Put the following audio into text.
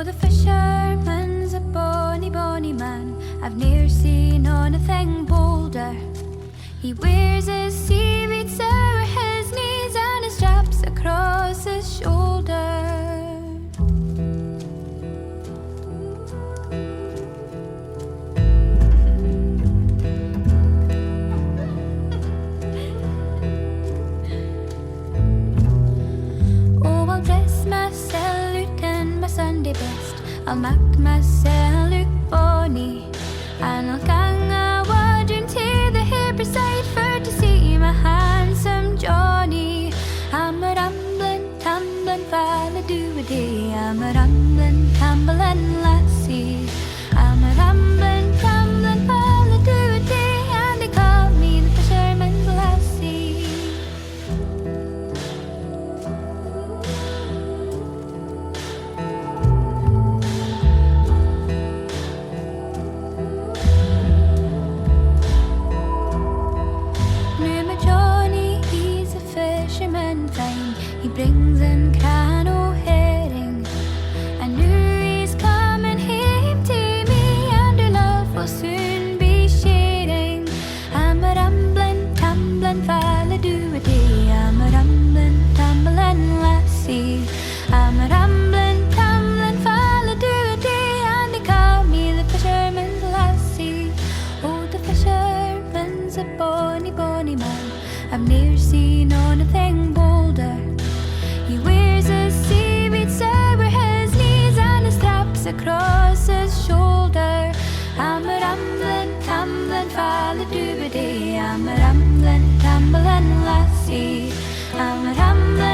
Oh, the fisherman's a bonny, bonny man. I've ne'er seen anything bolder. He wears his seaweeds over his knees and his straps across his shoulder. Oh, I'll dress myself out in my Sunday best. I'll make myself look bonny, and I'll gang a wandering to the hairbreadth side for to see my handsome Johnny. I'm a rambling, tumbling falla-doo-a-day. I'm a rambling, tumbling lassie. I'm a rambling, tumbling falla-doo-a-day, and they call me the Fisherman's Lassie. Fisherman fine, he brings in canoe herring, and now he's coming home to me, and our love will soon be sharing. I'm a rambling, tumbling falla-doo-a-day. I'm a rambling, tumbling lassie. I'm a rambling, tumbling falla-doo-a-day, and they call me the Fisherman's Lassie. Oh, the fisherman's a bonny, bonny man. I've ne'er seen anything bolder. He wears his seaweeds over his knees and his straps across his shoulder. I'm a rambling, tumbling falla-doo-a-day. I'm a rambling, tumbling lassie. I'm a rambling,